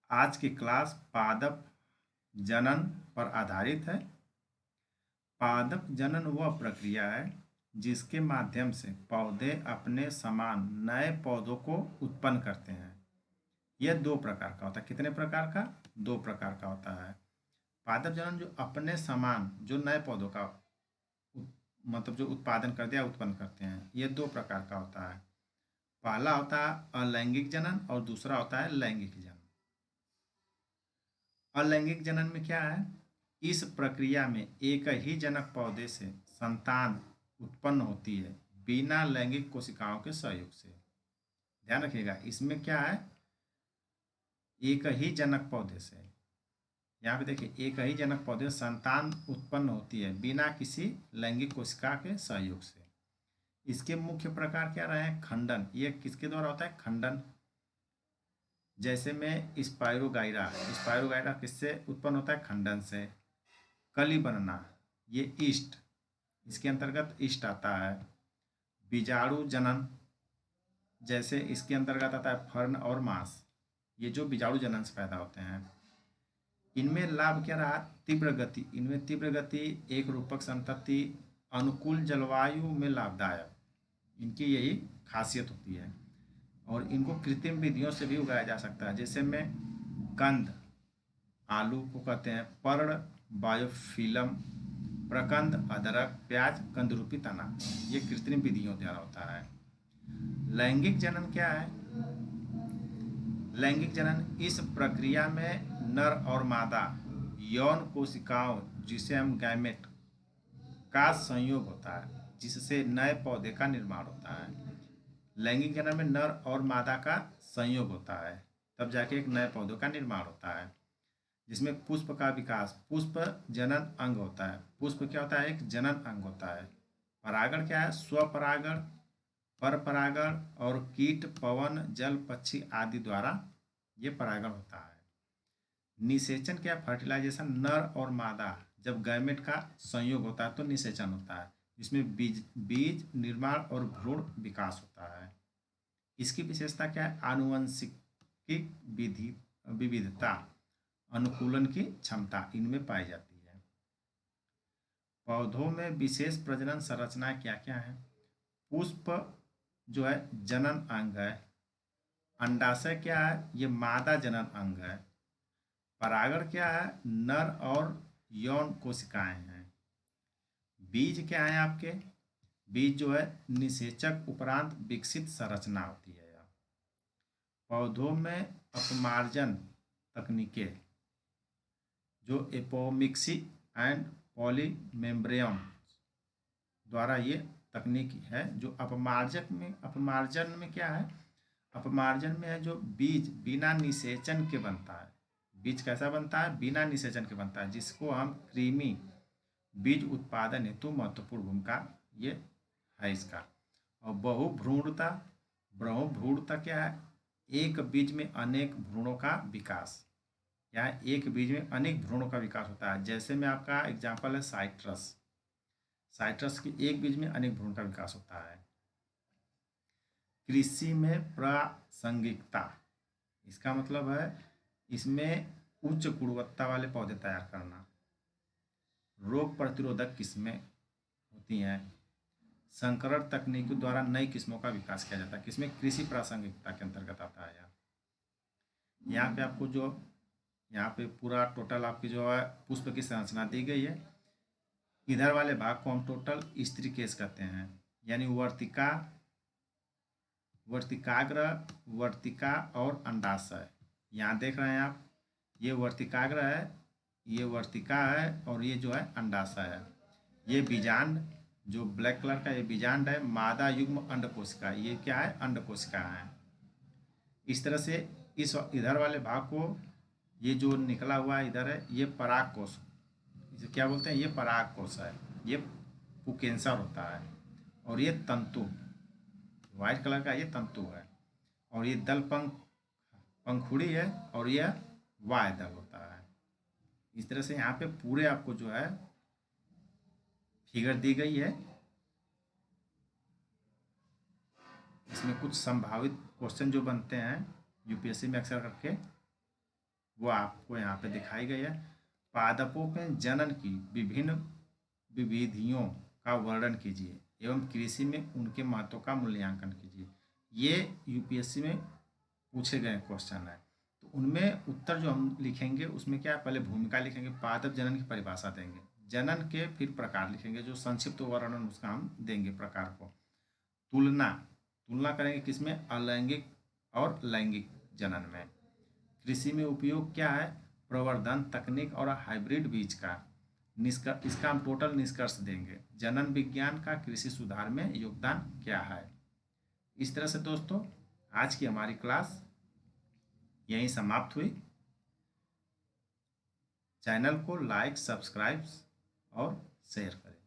आज की क्लास पादप जनन पर आधारित है। पादप जनन वह प्रक्रिया है जिसके माध्यम से पौधे अपने समान नए पौधों को उत्पन्न करते हैं। यह दो प्रकार का होता है। कितने प्रकार का? दो प्रकार का होता है। पादप जनन जो अपने समान जो नए पौधों का मतलब जो उत्पादन करते हैं उत्पन्न करते हैं, यह दो प्रकार का होता है। पहला होता है अलैंगिक जनन और दूसरा होता है लैंगिक जनन। अलैंगिक जनन में क्या है? इस प्रक्रिया में एक ही जनक पौधे से संतान उत्पन्न होती है बिना लैंगिक कोशिकाओं के सहयोग से। ध्यान रखिएगा, इसमें क्या है? एक ही जनक पौधे से, यहाँ पे देखिए, एक ही जनक पौधे से संतान उत्पन्न होती है बिना किसी लैंगिक कोशिका के सहयोग से। इसके मुख्य प्रकार क्या रहे हैं? खंडन। ये किसके द्वारा होता है? खंडन। जैसे में स्पायरोगाइरा किससे उत्पन्न होता है? खंडन से। कली बनना, ये ईस्ट, इसके अंतर्गत ईस्ट आता है। बीजाणु जनन, जैसे इसके अंतर्गत आता है फर्न और मांस, ये जो बीजाणु जनन से पैदा होते हैं। इनमें लाभ क्या रहा? तीव्र गति। इनमें तीव्र गति, एक रूपक संतति, अनुकूल जलवायु में लाभदायक, इनकी यही खासियत होती है। और इनको कृत्रिम विधियों से भी उगाया जा सकता है। जैसे में कंद, आलू को कहते हैं, पर्ण बायोफिलम, प्रकंद अदरक, प्याज कंदरूपी तना, ये कृत्रिम विधियों द्वारा होता है। लैंगिक जनन क्या है? लैंगिक जनन इस प्रक्रिया में नर और मादा यौन कोशिकाओं, जिसे हम गैमेट, का संयोग होता है जिससे नए पौधे का निर्माण होता है। लैंगिक जनन में नर और मादा का संयोग होता है, तब जाके एक नए पौधों का निर्माण होता है। जिसमें पुष्प का विकास, पुष्प जनन अंग होता है। पुष्प क्या होता है? एक जनन अंग होता है। परागण क्या है? स्वपरागण, पर परागण और कीट, पवन, जल, पक्षी आदि द्वारा ये परागण होता है। निषेचन क्या? फर्टिलाइजेशन। नर और मादा जब गैमेट का संयोग होता है तो निषेचन होता है, जिसमें बीज निर्माण और भ्रूण विकास होता है। इसकी विशेषता क्या है? आनुवंशिक विधि विविधता, अनुकूलन की क्षमता इनमें पाई जाती है। पौधों में विशेष प्रजनन संरचना क्या क्या है? पुष्प जो है जनन अंग है। अंडाशय क्या है? ये मादा जनन अंग है। परागण क्या है? नर और यौन कोशिकाएं हैं। बीज क्या है आपके? बीज जो है निषेचक उपरांत विकसित संरचना होती है। पौधों में अपमार्जन तकनीकें, जो एपोमिक्सी एंड पॉलीमेम्ब्रेन द्वारा ये तकनीक है, जो अपमार्जन में क्या है? अपमार्जन में है जो बीज बिना निषेचन के बनता है। बीज कैसा बनता है? बिना निषेचन के बनता है, जिसको हम कृमि बीज उत्पादन हेतु महत्वपूर्ण भूमिका ये है इसका। और बहुभ्रूणता क्या है? एक बीज में अनेक भ्रूणों का विकास। यहाँ एक बीज में अनेक भ्रूणों का विकास होता है। जैसे में आपका एग्जाम्पल है साइट्रस। साइट्रस की एक बीज में अनेक भ्रूण का विकास होता है। कृषि में प्रासंगिकता, इसका मतलब है इसमें उच्च गुणवत्ता वाले पौधे तैयार करना। रोग प्रतिरोधक किस्में होती हैं। संकरण तकनीकों द्वारा नई किस्मों का विकास किया जाता है। किसमें? कृषि प्रासंगिकता के अंतर्गत आता है। यहाँ पे आपको जो यहाँ पे पूरा टोटल आपकी जो है पुष्प की संरचना दी गई है। इधर वाले भाग को हम टोटल स्त्री केस कहते हैं, यानी वर्तिकाग्र, वर्तिका और अंडाशय। यहाँ देख रहे हैं आप, ये वर्तिकाग्र है, ये वर्तिका है और ये जो है अंडाशय है। ये बीजांड, जो ब्लैक कलर का ये बीजांड है। मादा युग्म अंड कोशिका, ये क्या है? अंड कोशिका है। इस तरह से इस इधर वाले भाग को, ये जो निकला हुआ है इधर है, ये पराग कोश, इसे क्या बोलते हैं? ये पराग कोश है। ये पुकेंसर होता है। और ये तंतु, व्हाइट कलर का ये तंतु है। और ये दल पंखुड़ी है और यह वाय दल होता है। इस तरह से यहाँ पे पूरे आपको जो है फिगर दी गई है। इसमें कुछ संभावित क्वेश्चन जो बनते हैं यूपीएससी में अक्सर करके, वो आपको यहाँ पे दिखाई गई है। पादपों में जनन की विभिन्न विविधियों का वर्णन कीजिए एवं कृषि में उनके महत्व का मूल्यांकन कीजिए। ये यूपीएससी में पूछे गए क्वेश्चन है। तो उनमें उत्तर जो हम लिखेंगे उसमें क्या है, पहले भूमिका लिखेंगे, पादप जनन की परिभाषा देंगे, जनन के फिर प्रकार लिखेंगे, जो संक्षिप्त वर्णन उसका हम देंगे प्रकार को। तुलना तुलना करेंगे किसमें, अलैंगिक और लैंगिक जनन में। कृषि में उपयोग क्या है, प्रवर्धन तकनीक और हाइब्रिड बीज का इसका हम टोटल निष्कर्ष देंगे। जनन विज्ञान का कृषि सुधार में योगदान क्या है। इस तरह से दोस्तों आज की हमारी क्लास यहीं समाप्त हुई। चैनल को लाइक, सब्सक्राइब और शेयर करें।